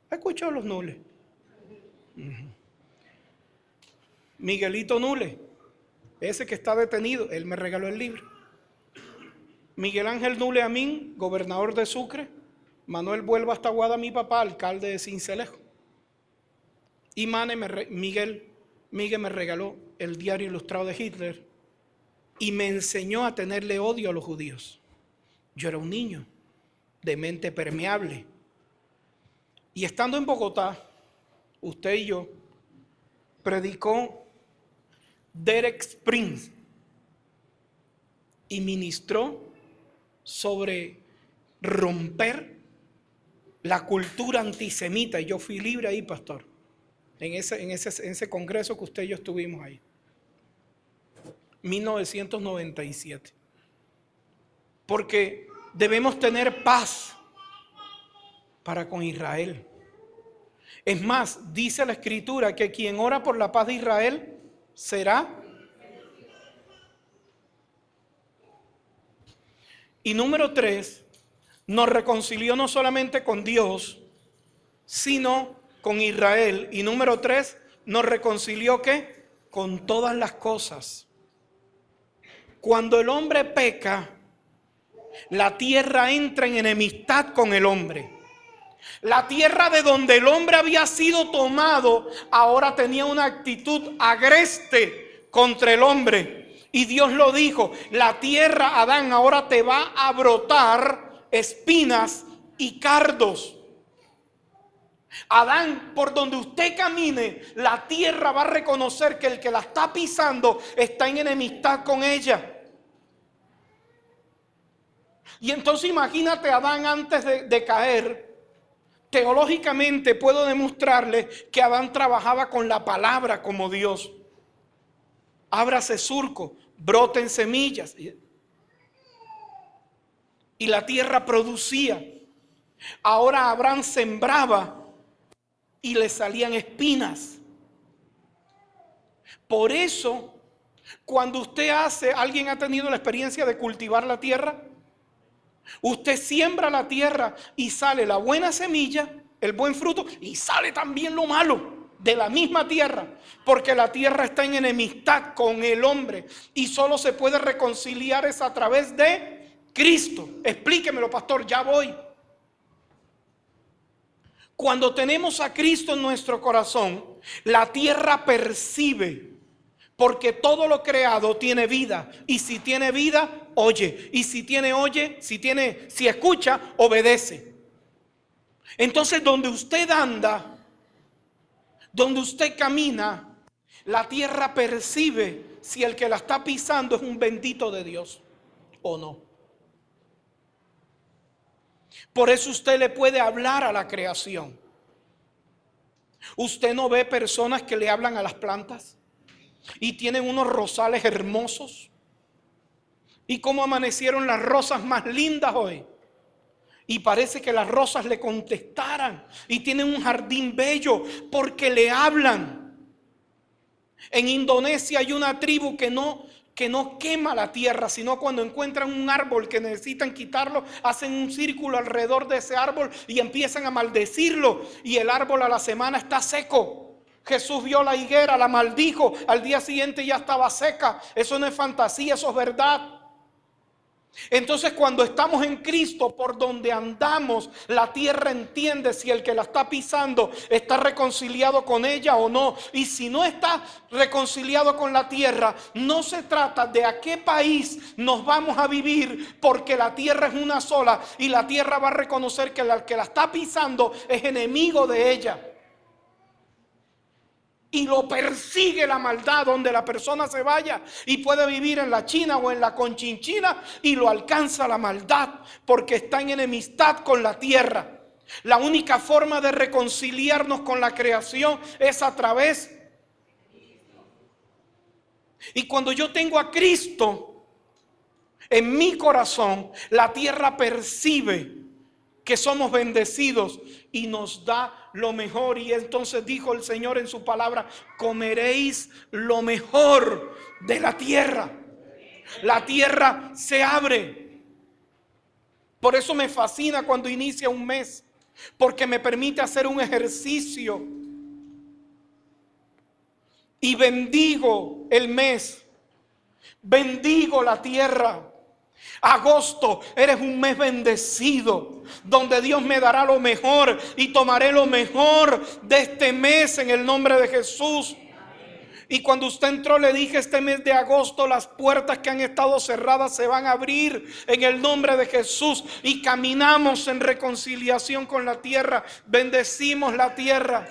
¿Ha escuchado los Nule? Miguelito Nule, ese que está detenido, él me regaló el libro. Miguel Ángel Nule Amín, gobernador de Sucre. Manuel Vuelvas Taguada, mi papá, alcalde de Sincelejo. Y Miguel me regaló el Diario Ilustrado de Hitler y me enseñó a tenerle odio a los judíos. Yo era un niño de mente permeable. Y estando en Bogotá, usted y yo, predicó Derek Springs y ministró sobre romper la cultura antisemita. Y yo fui libre ahí, pastor, en ese congreso que usted y yo estuvimos ahí. 1997. Porque debemos tener paz para con Israel. Es más, dice la Escritura que quien ora por la paz de Israel será. Y número 3, nos reconcilió no solamente con Dios, sino con Israel. Y número 3, nos reconcilió ¿qué? Con todas las cosas. Cuando el hombre peca, la tierra entra en enemistad con el hombre. La tierra de donde el hombre había sido tomado, ahora tenía una actitud agreste contra el hombre. Y Dios lo dijo, la tierra, Adán, ahora te va a brotar espinas y cardos. Adán, por donde usted camine, la tierra va a reconocer que el que la está pisando está en enemistad con ella. Y entonces imagínate a Adán antes de caer. Teológicamente puedo demostrarle que Adán trabajaba con la palabra como Dios. Ábrase surco, broten semillas. Y la tierra producía. Ahora Abraham sembraba y le salían espinas. Por eso, cuando alguien ha tenido la experiencia de cultivar la tierra, usted siembra la tierra y sale la buena semilla, el buen fruto, y sale también lo malo de la misma tierra, porque la tierra está en enemistad con el hombre y solo se puede reconciliar es a través de Cristo. Explíquemelo, pastor, ya voy. Cuando tenemos a Cristo en nuestro corazón, la tierra percibe, porque todo lo creado tiene vida, y si tiene vida, oye, y si escucha, obedece. Entonces, donde usted anda, donde usted camina, la tierra percibe si el que la está pisando es un bendito de Dios o no. Por eso usted le puede hablar a la creación. Usted no ve personas que le hablan a las plantas y tienen unos rosales hermosos. ¿Y cómo amanecieron las rosas más lindas hoy? Y parece que las rosas le contestaran y tienen un jardín bello porque le hablan. En Indonesia hay una tribu que no quema la tierra, sino cuando encuentran un árbol que necesitan quitarlo, hacen un círculo alrededor de ese árbol y empiezan a maldecirlo, y el árbol a la semana está seco. Jesús vio la higuera, la maldijo, al día siguiente ya estaba seca. Eso no es fantasía, eso es verdad. Entonces, cuando estamos en Cristo, por donde andamos, la tierra entiende si el que la está pisando está reconciliado con ella o no. Y si no está reconciliado con la tierra, no se trata de a qué país nos vamos a vivir, porque la tierra es una sola y la tierra va a reconocer que el que la está pisando es enemigo de ella. Y lo persigue la maldad donde la persona se vaya, y puede vivir en la China o en la Conchinchina y lo alcanza la maldad porque está en enemistad con la tierra. La única forma de reconciliarnos con la creación es a través. Y cuando yo tengo a Cristo en mi corazón, la tierra percibe que somos bendecidos y nos da lo mejor. Y entonces dijo el Señor en su palabra: comeréis lo mejor de la tierra. La tierra se abre. Por eso me fascina cuando inicia un mes, porque me permite hacer un ejercicio y bendigo el mes, bendigo la tierra. Agosto, eres un mes bendecido, donde Dios me dará lo mejor y tomaré lo mejor de este mes en el nombre de Jesús. Y cuando usted entró, le dije: este mes de agosto las puertas que han estado cerradas se van a abrir en el nombre de Jesús, y caminamos en reconciliación con la tierra, bendecimos la tierra.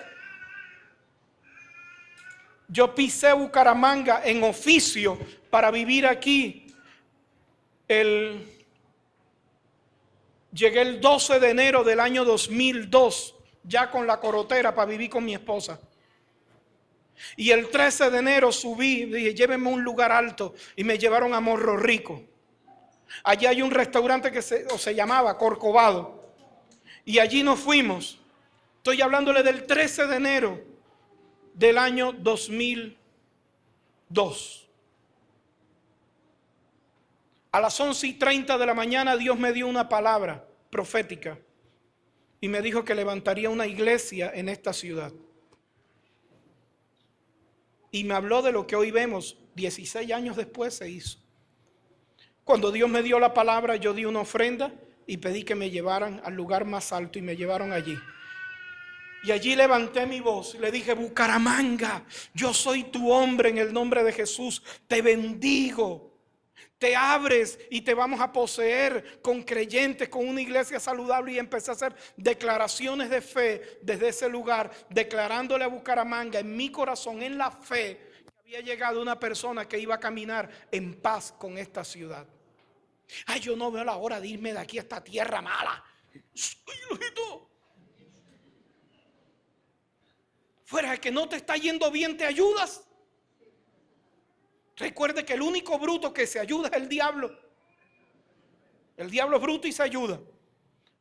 Yo pisé Bucaramanga en oficio para vivir aquí. Llegué el 12 de enero del año 2002, ya con la corotera, para vivir con mi esposa. Y el 13 de enero subí, dije: llévenme a un lugar alto, y me llevaron a Morro Rico. Allí hay un restaurante que se llamaba Corcovado, y allí nos fuimos. Estoy hablándole del 13 de enero del año 2002. A las 11:30 de la mañana Dios me dio una palabra profética y me dijo que levantaría una iglesia en esta ciudad. Y me habló de lo que hoy vemos. 16 años después se hizo. Cuando Dios me dio la palabra, yo di una ofrenda y pedí que me llevaran al lugar más alto, y me llevaron allí. Y allí levanté mi voz y le dije: Bucaramanga, yo soy tu hombre en el nombre de Jesús, te bendigo. Te abres y te vamos a poseer con creyentes, con una iglesia saludable. Y empecé a hacer declaraciones de fe desde ese lugar, declarándole a Bucaramanga en mi corazón, en la fe, que había llegado una persona que iba a caminar en paz con esta ciudad. Ay, yo no veo la hora de irme de aquí a esta tierra mala. Fuera de que no te está yendo bien, te ayudas. Recuerde que el único bruto que se ayuda es el diablo. El diablo es bruto y se ayuda.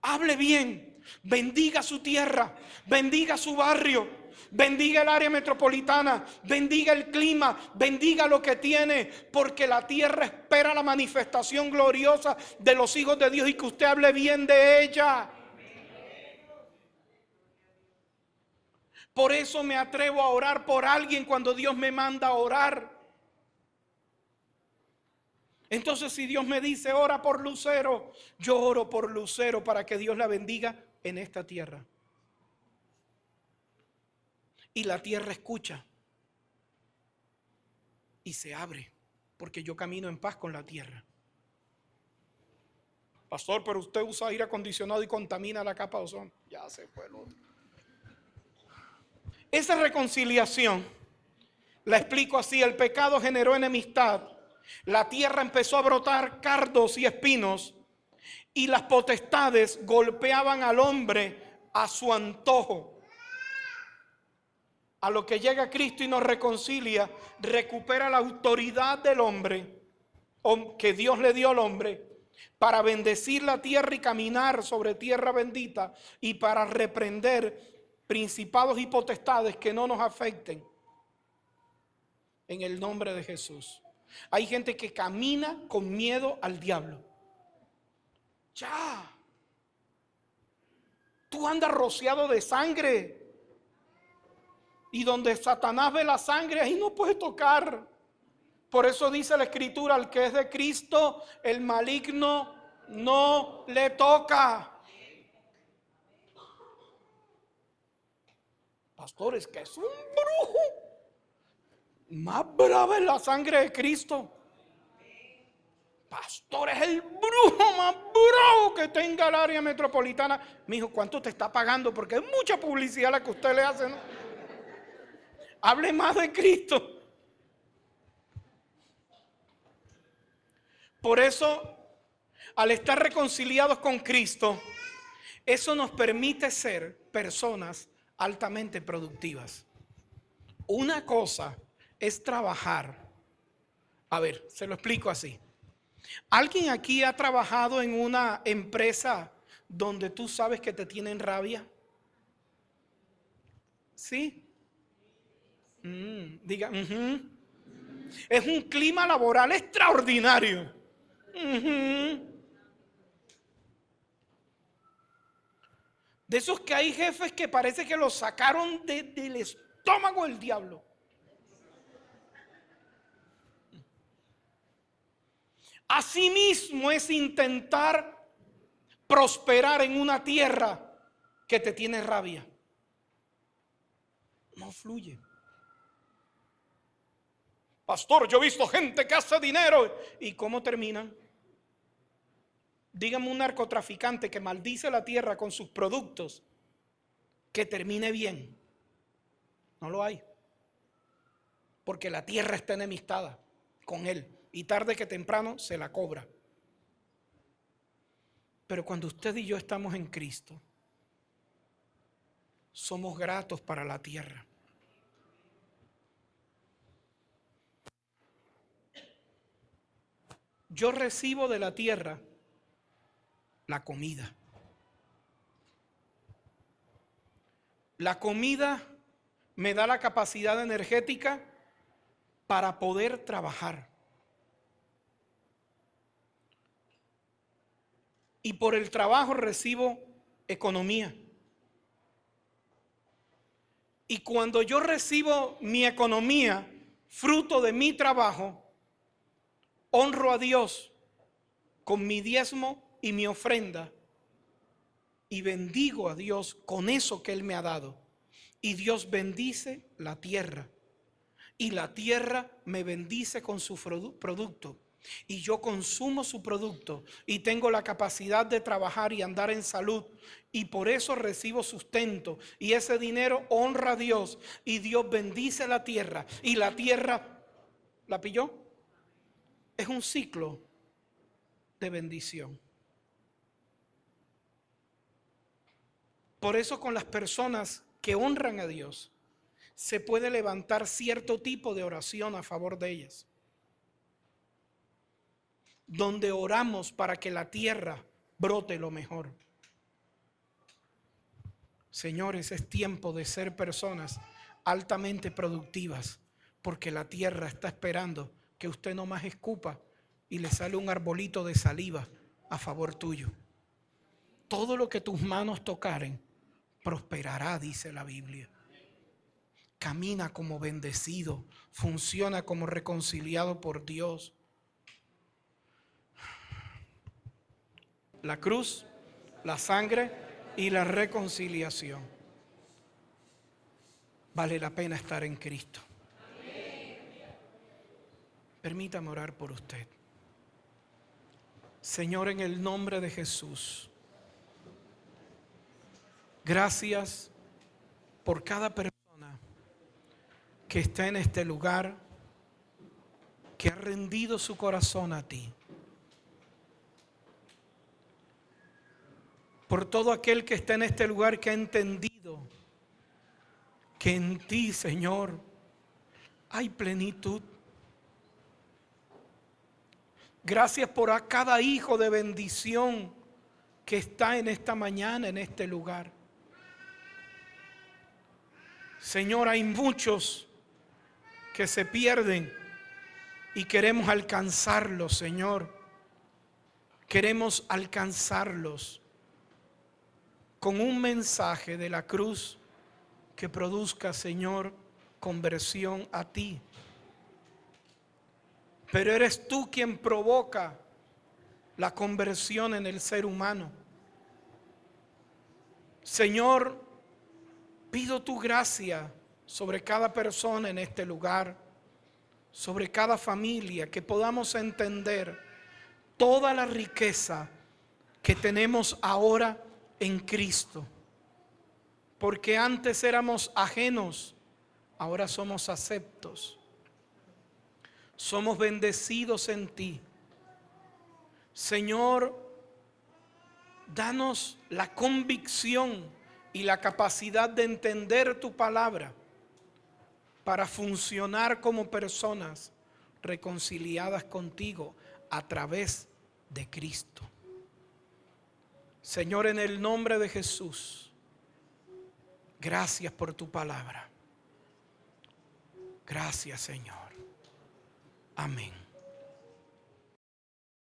Hable bien, bendiga su tierra, bendiga su barrio, bendiga el área metropolitana, bendiga el clima, bendiga lo que tiene, porque la tierra espera la manifestación gloriosa de los hijos de Dios, y que usted hable bien de ella. Por eso me atrevo a orar por alguien cuando Dios me manda a orar. Entonces, si Dios me dice ora por Lucero, yo oro por Lucero para que Dios la bendiga en esta tierra. Y la tierra escucha y se abre, porque yo camino en paz con la tierra. Pastor, pero usted usa aire acondicionado y contamina la capa de ozono. Ya se fue el otro. Esa reconciliación la explico así: el pecado generó enemistad, la tierra empezó a brotar cardos y espinos, y las potestades golpeaban al hombre a su antojo. A lo que llega Cristo y nos reconcilia, recupera la autoridad del hombre que Dios le dio al hombre para bendecir la tierra y caminar sobre tierra bendita, y para reprender principados y potestades que no nos afecten en el nombre de Jesús. Hay gente que camina con miedo al diablo. Ya, tú andas rociado de sangre. Y donde Satanás ve la sangre, ahí no puede tocar. Por eso dice la Escritura: al que es de Cristo, el maligno no le toca. Pastor, es que es un brujo. Más brava es la sangre de Cristo. Pastor, es el brujo más bravo que tenga el área metropolitana. Mijo, ¿cuánto te está pagando? Porque es mucha publicidad la que usted le hace, ¿no? Hable más de Cristo. Por eso, al estar reconciliados con Cristo, eso nos permite ser personas altamente productivas. Una cosa es trabajar. A ver, se lo explico así. ¿Alguien aquí ha trabajado en una empresa donde tú sabes que te tienen rabia? ¿Sí? Diga, es un clima laboral extraordinario. De esos que hay jefes que parece que los sacaron del estómago del diablo. Asimismo es intentar prosperar en una tierra que te tiene rabia. No fluye. Pastor, yo he visto gente que hace dinero. ¿Y cómo terminan? Dígame un narcotraficante que maldice la tierra con sus productos, que termine bien. No lo hay. Porque la tierra está enemistada con él, y tarde que temprano se la cobra. Pero cuando usted y yo estamos en Cristo, somos gratos para la tierra. Yo recibo de la tierra la comida. La comida me da la capacidad energética para poder trabajar. Y por el trabajo recibo economía. Y cuando yo recibo mi economía, fruto de mi trabajo, honro a Dios con mi diezmo y mi ofrenda, y bendigo a Dios con eso que Él me ha dado. Y Dios bendice la tierra, y la tierra me bendice con su producto, y yo consumo su producto y tengo la capacidad de trabajar y andar en salud, y por eso recibo sustento, y ese dinero honra a Dios, y Dios bendice la tierra, y la tierra la pilló. Es un ciclo de bendición. Por eso con las personas que honran a Dios se puede levantar cierto tipo de oración a favor de ellas, donde oramos para que la tierra brote lo mejor. Señores, es tiempo de ser personas altamente productivas, porque la tierra está esperando que usted no más escupa y le sale un arbolito de saliva a favor tuyo. Todo lo que tus manos tocaren prosperará, dice la Biblia. Camina como bendecido, funciona como reconciliado por Dios. la cruz, la sangre y la reconciliación. Vale la pena estar en Cristo. Permítame orar por usted. Señor, en el nombre de Jesús, gracias por cada persona que está en este lugar, que ha rendido su corazón a ti. Por todo aquel que está en este lugar que ha entendido que en ti, Señor, hay plenitud. Gracias por a cada hijo de bendición que está en esta mañana, en este lugar. Señor, hay muchos que se pierden y queremos alcanzarlos, Señor. Queremos alcanzarlos con un mensaje de la cruz que produzca, Señor, conversión a ti. Pero eres tú quien provoca la conversión en el ser humano. Señor, pido tu gracia sobre cada persona en este lugar, sobre cada familia, que podamos entender toda la riqueza que tenemos ahora en Cristo. Porque antes éramos ajenos, ahora somos aceptos. Somos bendecidos en ti. Señor, danos la convicción y la capacidad de entender tu palabra para funcionar como personas reconciliadas contigo a través de Cristo. Señor, en el nombre de Jesús, gracias por tu palabra. Gracias, Señor. Amén.